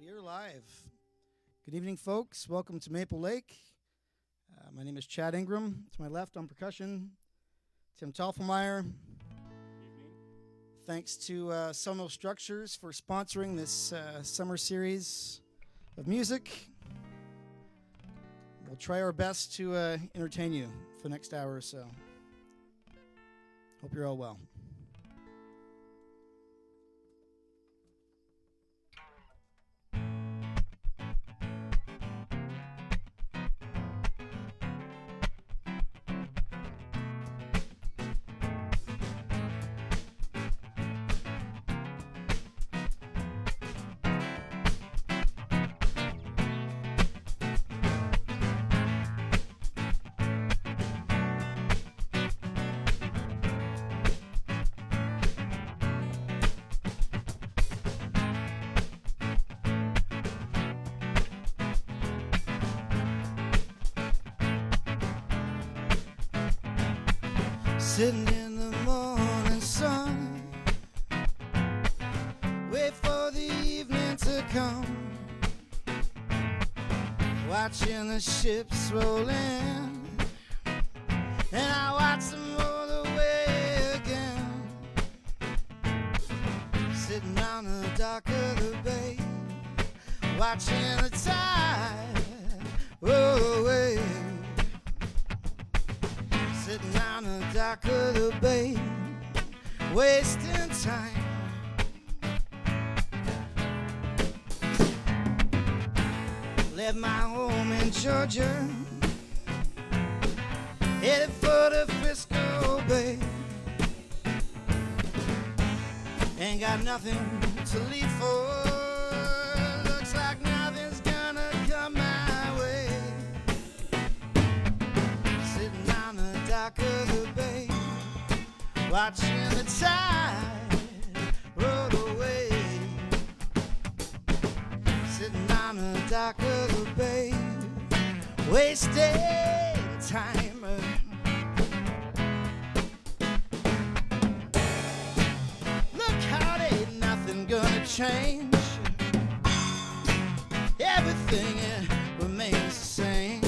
We are live. Good evening, folks. Welcome to Maple Lake. My name is Chad Ingram. To my left on percussion, Tim Toffelmeyer. Thanks to Sawmill Structures for sponsoring this summer series of music. We'll try our best to entertain you for the next hour or so. Hope you're all well. Sitting in the morning sun, wait for the evening to come, watching the ships roll in, and I watch them roll away again. Sitting on the dock of the bay, watching the tide roll away. Sitting on the dock of the bay, wasting time. Left my home in Georgia, headed for the Frisco Bay. Ain't got nothing to leave for. Looks like nothing's gonna come my way. Sitting on the dock of the bay, watching the tide roll away. Sitting on the dock of the bay, wasting time. Look how ain't nothing gonna change. Everything remains the same.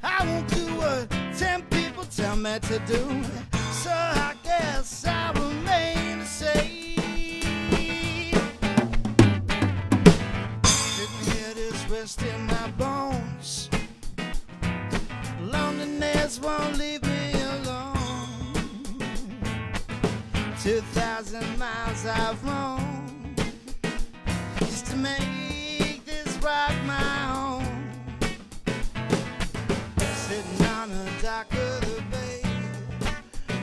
I won't do what 10 people tell me to do, so I guess I remain the same. Sitting here just resting my bones. Loneliness won't leave me alone. 2,000 miles I've roamed just to make this rock my own. Sitting on the dock of the bay,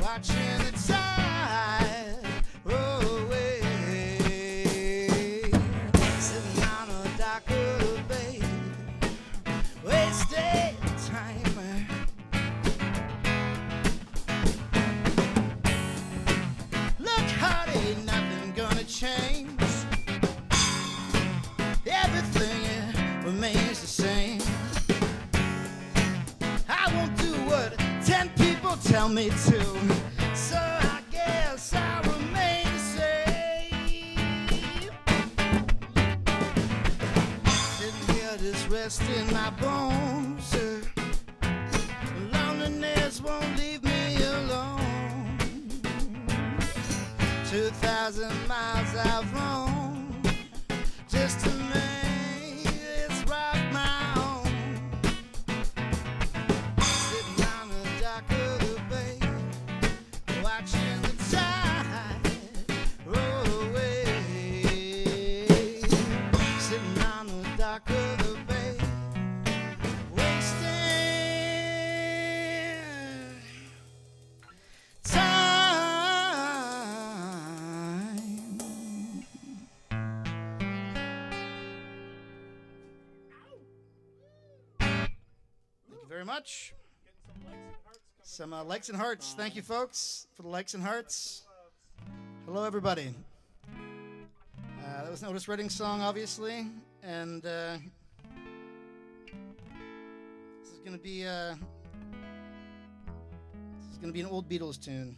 watching the tide roll away. Sitting on the dock of the bay, wasting time. Look how ain't nothing gonna change. Everything remains the same. I won't do what 10 people tell me to, so I guess I'll remain the same. Sitting here just resting my bones. Loneliness won't leave me alone. 2,000 miles I've roamed just to make this rock my own. Sitting on the dock of the bay, watching the tide roll away. Sitting on the dock of the bay, wasting time. Thank you very much. Some likes and hearts. Thank you, folks, for the likes and hearts. Hello, everybody. That was an Otis Redding song, obviously, and this is gonna be an old Beatles tune.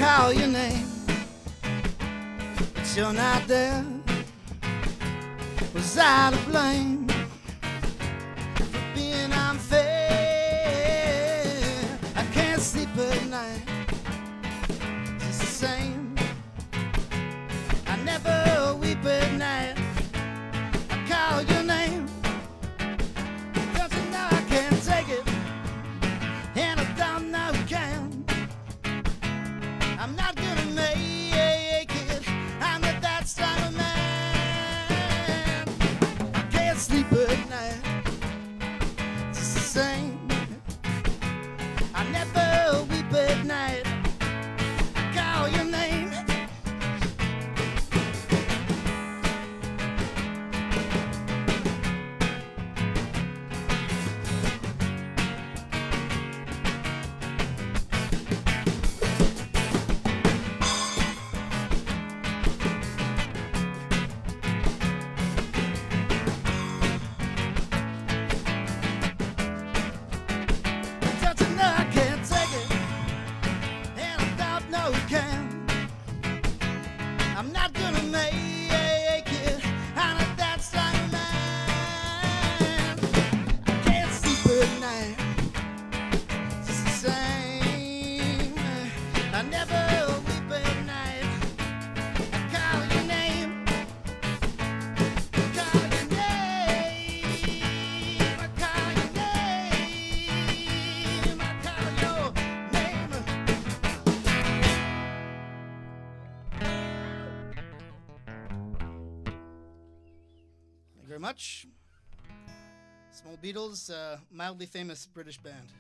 call your name, but you're not there. Was I to blame for being unfair? I can't sleep at night, it's the same. I never weep at night. I call your name, don't you know I can't take it, and I don't know who can. I'm not gonna make it, I'm not that strong a man. I can't sleep at night, it's the same. I never weep at night. I call your name. Don't you know I can't take it, and I don't know who can. I'm not gonna make it, I'm not that strong a man. I can't sleep at night, it's the same. I never weep at night. I call your name, call your name, I call your name, I call your name. Thank you very much. Small Beatles, mildly famous British band.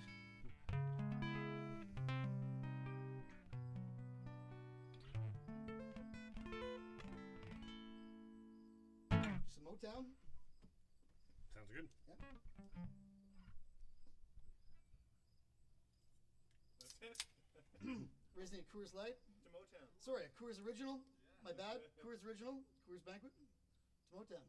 Some Motown. Sounds good. Yeah. That's it. Raising a Coors Light. To Motown. Sorry, a Coors Original. My bad. Coors Original. Coors Banquet. To Motown.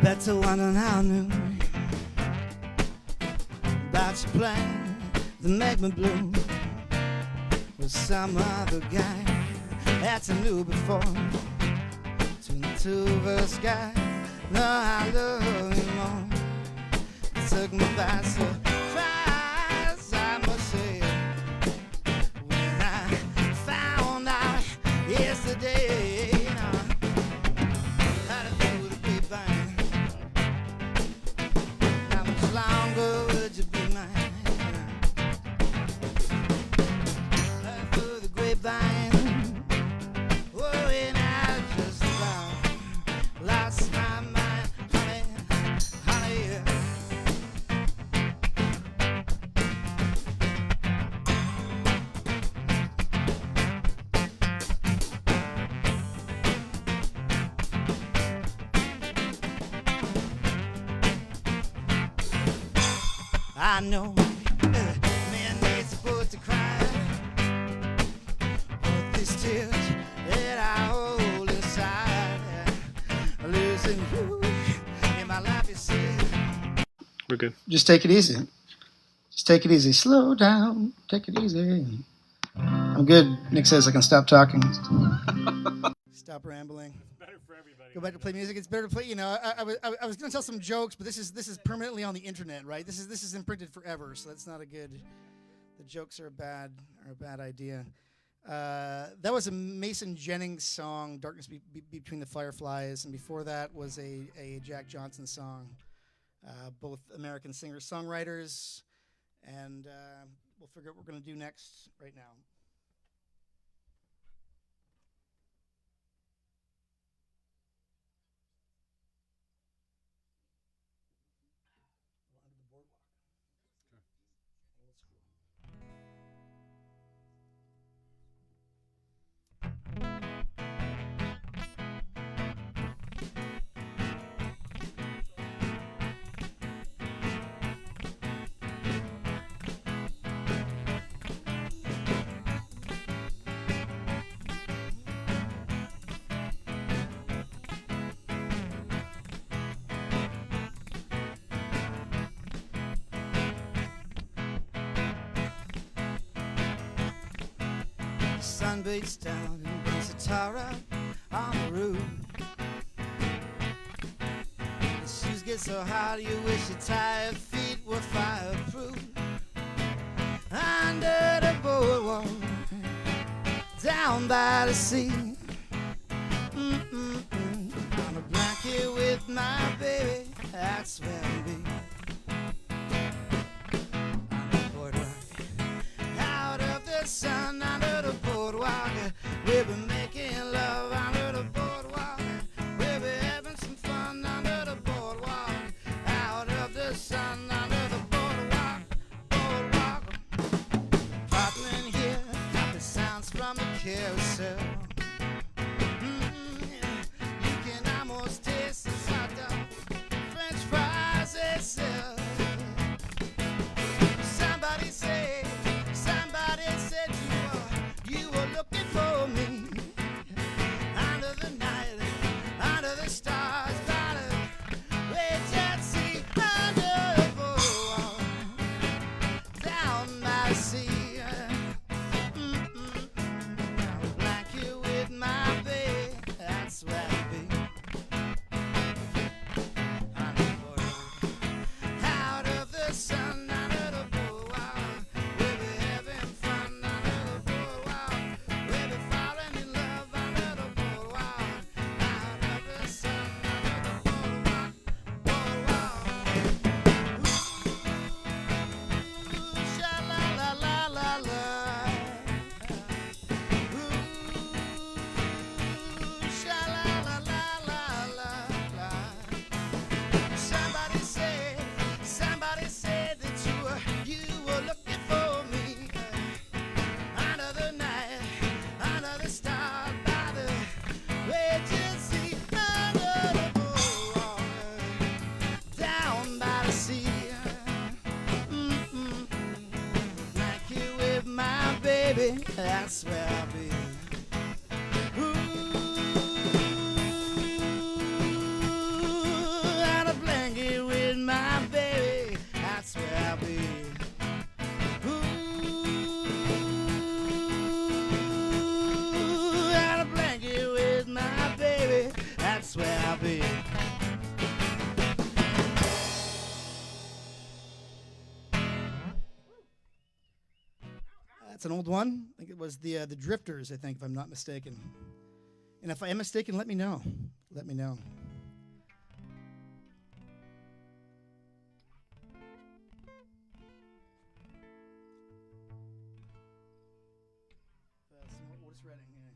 Better wonder how I knew about your plan that made me blue. With some other guy that I knew before. Between the two of us, guy, no, I love you more. It took me by surprise, I must say, when I found out yesterday, you know, how to do the grapevine. How much longer would you be mine? Through the grapevine, oh, and I just about lost my mind, honey, honey, yeah. I know men ain't supposed to cry, but these tears that I hold inside, losing you in my life, you see. We're good. Just take it easy. Just take it easy. Slow down. Take it easy. I'm good. Nick says I can stop talking. Stop rambling. It's better for everybody. Go back to play music. It's better to play. You know, I was going to tell some jokes, but this is permanently on the internet, right? This is imprinted forever, so that's not a good. The jokes are a bad idea. That was a Mason Jennings song, "Darkness Between the Fireflies," and before that was a Jack Johnson song. Both American singer-songwriters, and we'll figure out what we're going to do next right now. Sun beats down and brings a tar up on the roof. The shoes get so hot you wish your tired feet were fireproof. Under the boardwalk, down by the sea, on a blanket with my baby, that's where I'll be. On the boardwalk, out of the sun, under the boardwalk, we'll be making love under the boardwalk. We'll be having some fun under the boardwalk. Out of the sun, under the boardwalk, boardwalk. Partner here, happy sounds from the carousel. You can almost taste the hot dog, French fries they sell. Somebody said you were looking for me under the night, under the stars, by the red jet sea, under the boardwalk, down by the sea. I'll blanket with my baby, that's where I'll be. On the boardwalk, out of the sun, under the boardwalk, we'll be having fun under the boardwalk. We'll be falling in love under the boardwalk. Out of the sun, under the boardwalk, boardwalk. Ooh, sha-la-la-la-la-la. Ooh, sha-la-la-la-la-la. Somebody said that you were looking for me under the night, under the stars, by the red jet sea, under the boardwalk, down by the sea. Like you with my baby, that's where I'll be. And a blanket with my baby, that's where I'll be. And a blanket with my baby, that's where I'll be. That's an old one. I think it was the Drifters, I think, if I'm not mistaken. And if I am mistaken, let me know. Let me know. Some more Otis Redding here.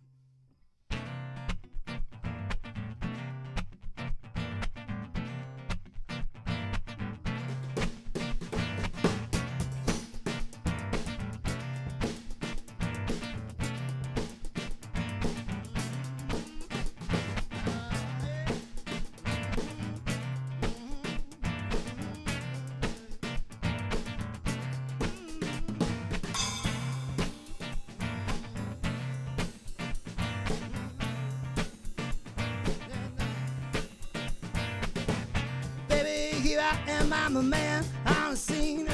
Here I am, I'm a man on the scene.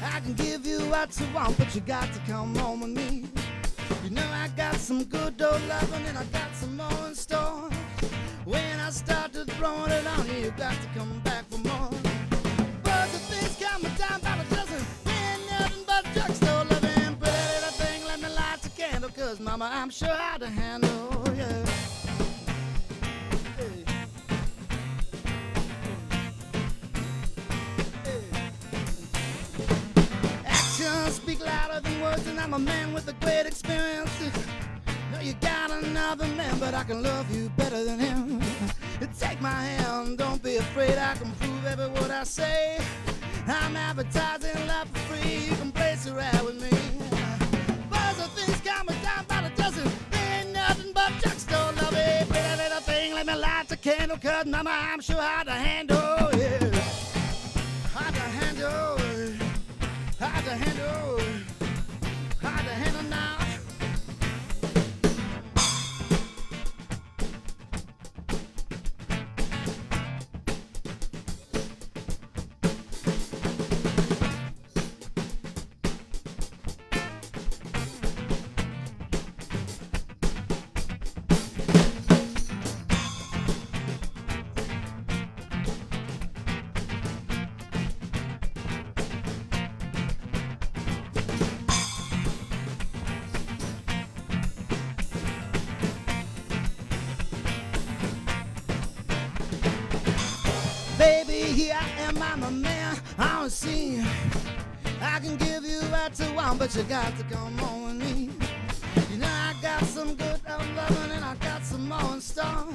I I can give you what you want, but you got to come home with me. You know I got some good old loving and I got some more in store. When I start to throwing it on you, you got to come back for more. Birds of things coming down by the dozen, ain't nothing but drugstore loving. Pretty little thing, let me light the candle, 'cause mama, I'm sure how to handle, yeah. Actions speak louder than words, and I'm a man with a great experience. No, you got another man, but I can love you better than him. Take my hand, don't be afraid, I can prove every word I say. I'm advertising love for free, you can place a ride with me. Birds of things coming down by the dozen, there ain't nothing but drugstore loving. Pretty little thing, let me light the candle, 'cause mama, I'm sure how to handle, yeah. How to handle, how to handle, how to handle now. Baby, here I am, I'm a man on the scene. I can give you what you want, but you got to come home with me. You know I got some good loving and I got some more in store.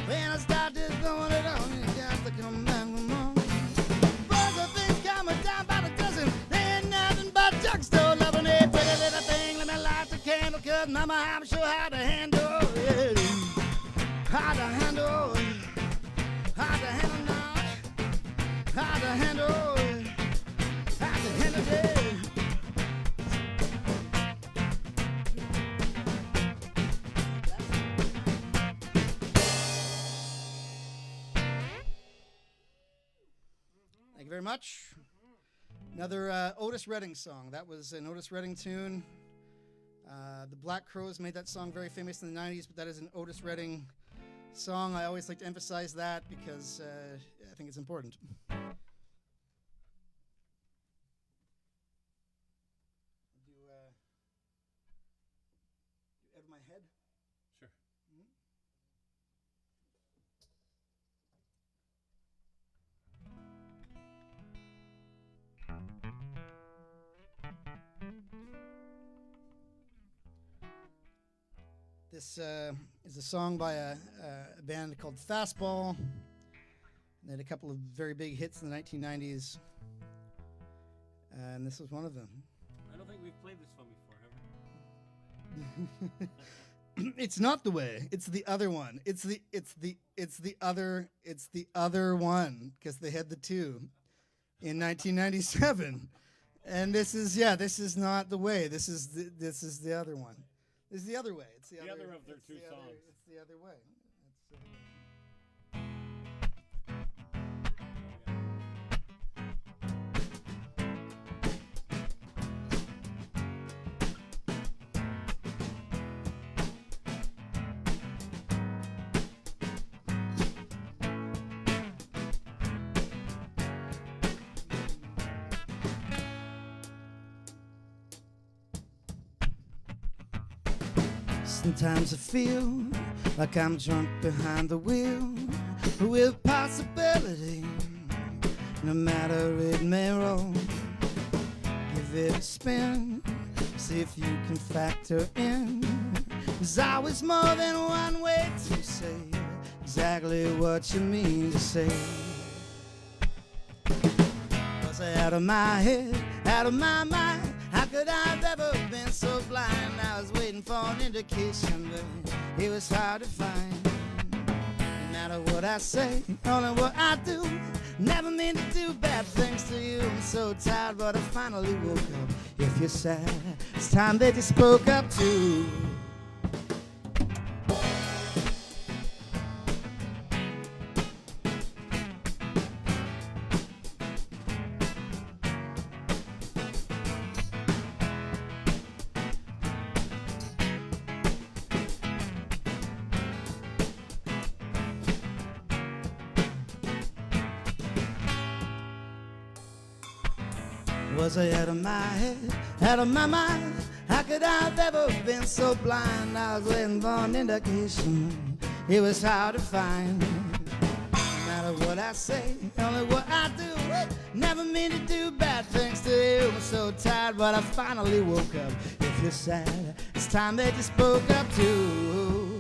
When I start just throwing it on, you got to come back for more. Birds of things coming down by the dozen, there ain't nothing but drugstore loving. It pretty little thing, let me light the candle, 'cause mama, I'm sure how to handle, yeah. How to handle, how to handle now, how to handle, how to handle it. Thank you very much. Another Otis Redding song. That was an Otis Redding tune. The Black Crowes made that song very famous in the 90s, but that is an Otis Redding song. I always like to emphasize that because I think it's important. Do Ever My Head? Sure. Mm-hmm. This is a song by a band called Fastball. They had a couple of very big hits in the 1990s, and this was one of them. I don't think we've played this one before, have we? It's not the way. It's the other one. It's the other one, because they had the two in 1997, and this is not the way. This is the other one. This is the other way. It's the other of their two songs. It's the other way. Sometimes I feel like I'm drunk behind the wheel with possibility, no matter it may roll. Give it a spin, see if you can factor in. There's always more than one way to say exactly what you mean to say. Was I out of my head, out of my mind? How could I have ever been so blind? I was waiting for an indication, but it was hard to find. No matter what I say, only what I do. Never mean to do bad things to you. I'm so tired, but I finally woke up. If you're sad, it's time that you spoke up too. Was I out of my head, out of my mind? How could I have ever been so blind? I was waiting for an indication. It was hard to find. No matter what I say, only what I do. Never mean to do bad things to you. I'm so tired, but I finally woke up. If you're sad, it's time that you spoke up too.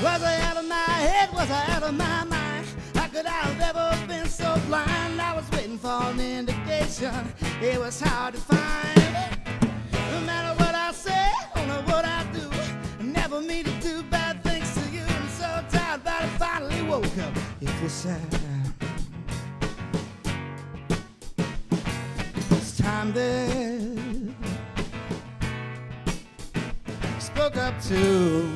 Was I out of my head? Was I out of my mind? How could I have ever been so blind? I was waiting for an indication. It was hard to find. No matter what I say, only what I do. I never mean to do bad things to you. I'm so tired, but I finally woke up. If you're sad, it's time that I spoke up to.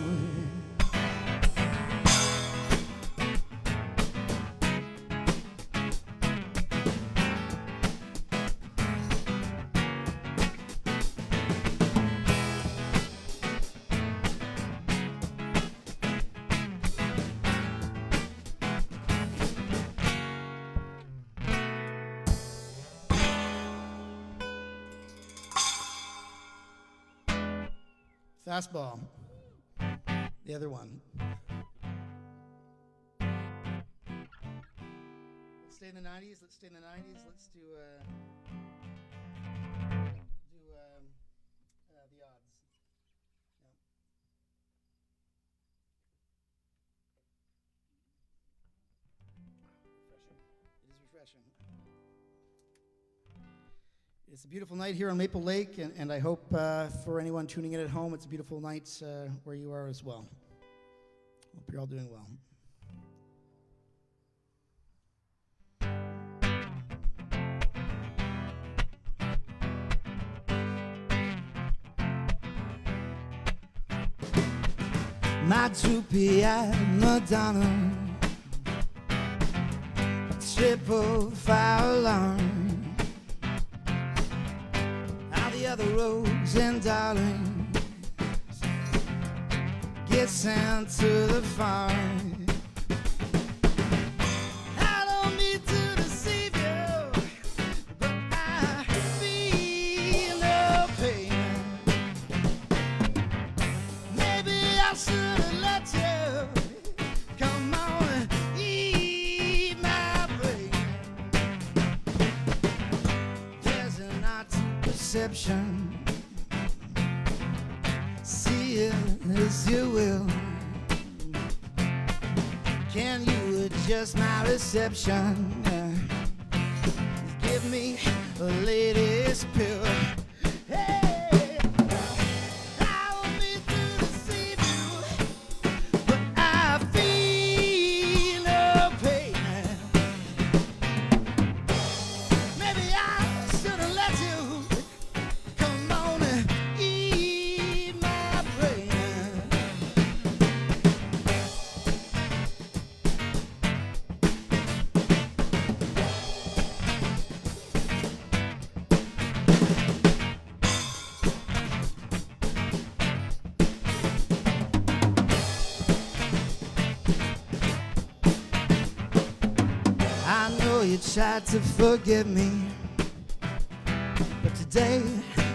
Fastball. The other one. Let's stay in the 90s. Let's stay in the 90s. Let's do the odds. Yeah. Refreshing. It is refreshing. It's a beautiful night here on Maple Lake, and I hope for anyone tuning in at home, it's a beautiful night where you are as well. Hope you're all doing well. My droopy-eyed Madonna, triple fire alarm. The rose and darling get sent to the farm. I don't mean to deceive you, but I feel no pain. Maybe I should have let you come on and eat my brain. There's an art to perception. See it as you will. Can you adjust my reception? Give me a latest pill. Hey, I don't mean to deceive you, but I feel no pain. Maybe I should have let you come on and eat my brain. I know you tried to forgive me, but today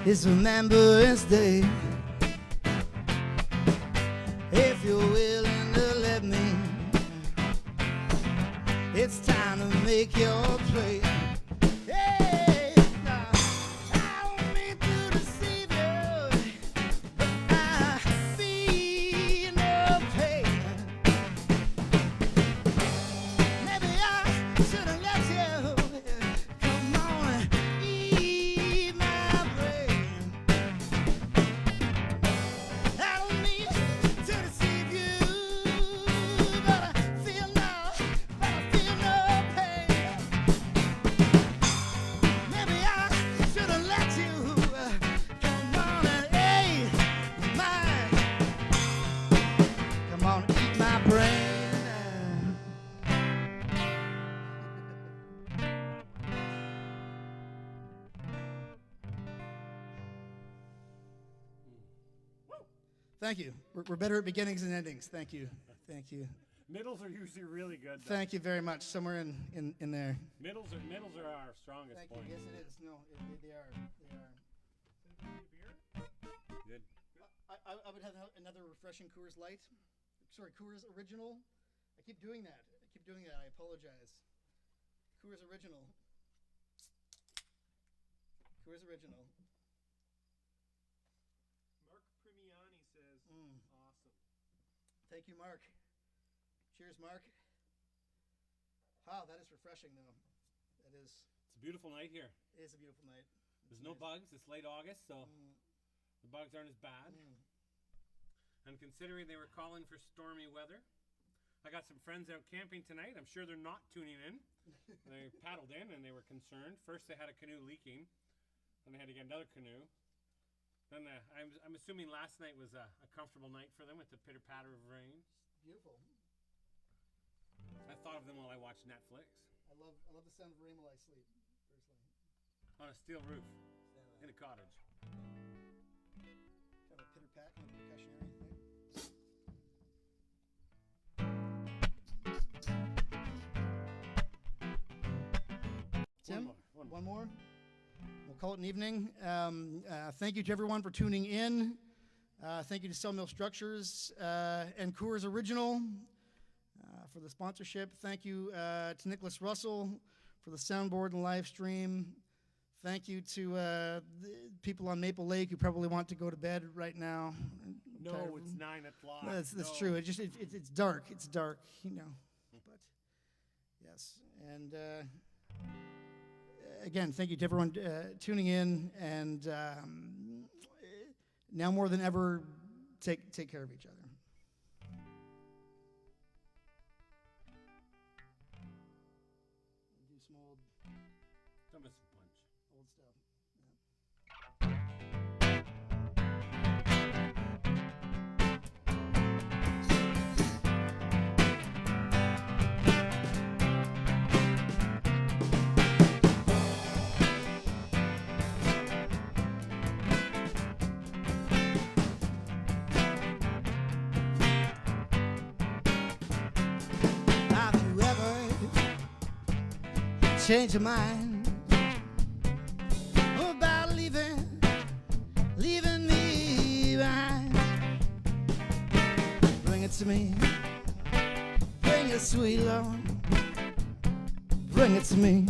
is Remembrance Day. If you're willing to let me, it's time to make your play. Hey, now, I don't mean to deceive you, but I feel no pain. Maybe I should have let you come on and eat my brain. I don't mean to deceive you, but I feel no pain. Thank you. We're better at beginnings and endings. Thank you. Thank you. Middles are usually really good. Though. Thank you very much. Somewhere in there. Middles are our strongest Thank point. you. Yes, it is. No, they are. They are. Good. I would have another refreshing Coors Light. Sorry, Coors Original. I keep doing that. I apologize. Coors Original. Coors Original. Mark Primiani says, awesome. Thank you, Mark. Cheers, Mark. Wow, that is refreshing, though. That is. It's a beautiful night here. It is a beautiful night. There's no bugs. It's late August, so the bugs aren't as bad. And considering they were calling for stormy weather, I got some friends out camping tonight. I'm sure they're not tuning in. They paddled in and they were concerned. First, they had a canoe leaking, then they had to get another canoe. Then I'm assuming last night was a comfortable night for them with the pitter patter of rain. Beautiful. I thought of them while I watched Netflix. I love the sound of rain while I sleep. Personally. On a steel roof in a cottage. Kind of a pitter pat, kind of percussionary thing. Tim, one more. We'll call it an evening. Thank you to everyone for tuning in. Thank you to Sawmill Structures and Coors Original for the sponsorship. Thank you to Nicholas Russell for the soundboard and live stream. Thank you to the people on Maple Lake who probably want to go to bed right now. No, it's 9 o'clock. That's true. It's dark. It's dark, you know. But yes, and again, thank you to everyone tuning in. And now more than ever, take care of each other. Do some old Thomas Punch. old stuff. Have you ever changed your mind about leaving me behind? Bring it to me, bring it, sweet Lord, bring it to me.